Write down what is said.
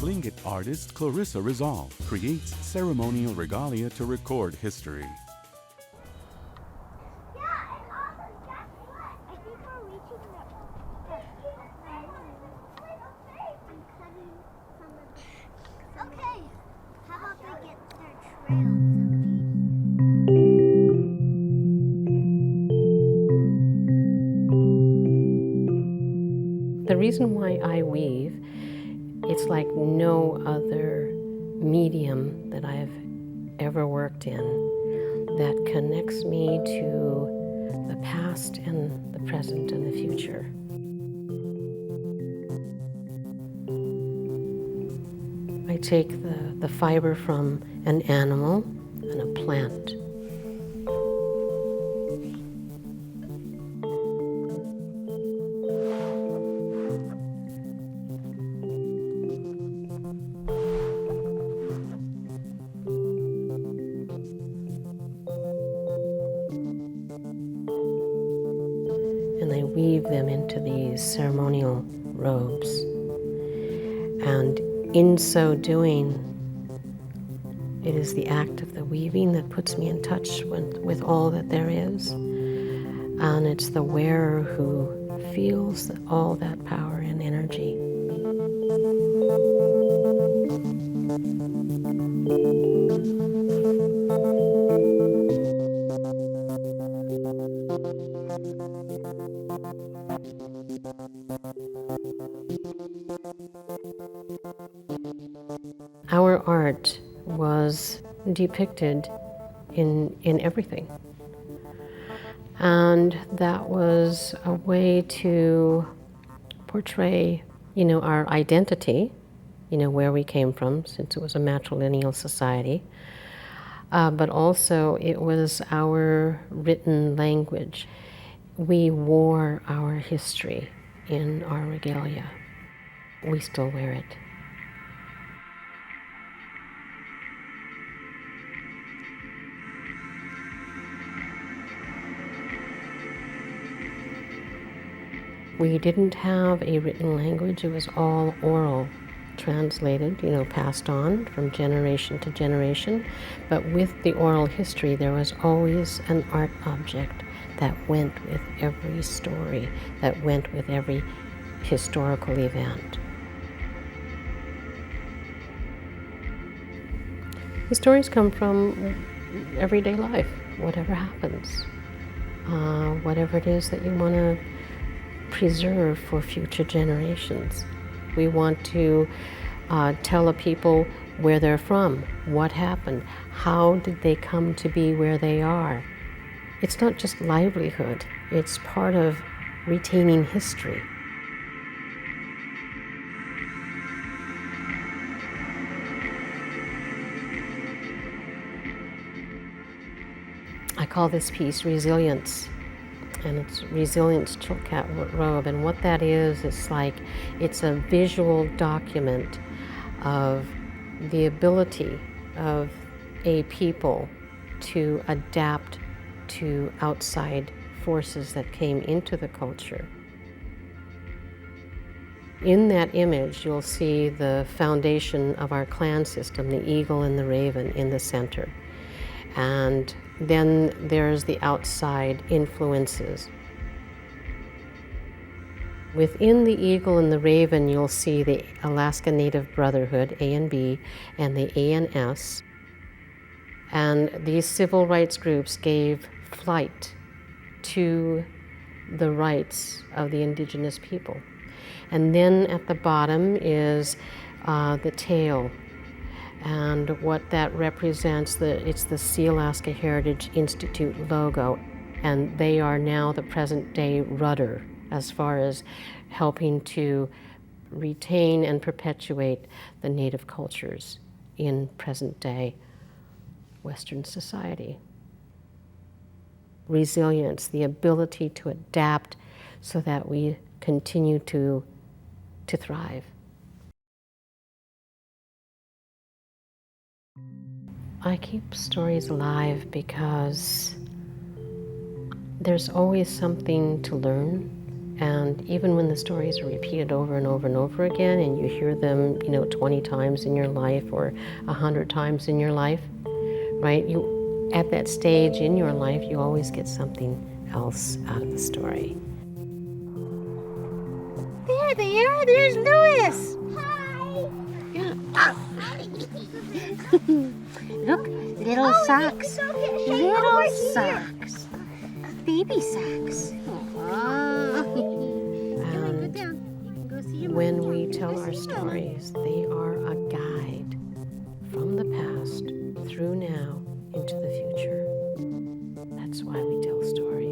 Tlingit artist Clarissa Rizal creates ceremonial regalia to record history. Okay, how about they get their trail? The reason why I weave, it's like no other medium that I've ever worked in that connects me to the past and the present and the future. I take the fiber from an animal and a plant. And I weave them into these ceremonial robes. And in so doing, it is the act of the weaving that puts me in touch with all that there is. And it's the wearer who feels all that power and energy. Our art was depicted in everything. And that was a way to portray, our identity, where we came from, since it was a matrilineal society. But also it was our written language. We wore our history in our regalia. We still wear it. We didn't have a written language. It was all oral, translated, passed on from generation to generation. But with the oral history, there was always an art object that went with every story, that went with every historical event. The stories come from everyday life, whatever happens, whatever it is that you want to preserve for future generations. We want to tell the people where they're from, what happened, how did they come to be where they are. It's not just livelihood, it's part of retaining history. I call this piece Resilience. And it's Resilience Chilkat robe. And what that is, it's a visual document of the ability of a people to adapt to outside forces that came into the culture. In that image, you'll see the foundation of our clan system, the eagle and the raven in the center. And then there's the outside influences. Within the eagle and the raven, you'll see the Alaska Native Brotherhood, ANB, and the ANS. And these civil rights groups gave flight to the rights of the indigenous people. And then at the bottom is the tail. And what that represents, it's the Sealaska Heritage Institute logo, and they are now the present day rudder as far as helping to retain and perpetuate the Native cultures in present day Western society. Resilience, the ability to adapt so that we continue to thrive. I keep stories alive because there's always something to learn, And even when the stories are repeated over and over and over again, and you hear them, 20 times in your life or 100 times in your life, right? You, at that stage in your life, you always get something else out of the story. There they are. There's Louis. Hi. Look, little socks. Go get Shane Little over here. socks. Baby socks. Aw. Go And down. You can go see your when mama. we You can tell go our see your mama. stories, they are a guide from the past through now into the future. That's why we tell stories.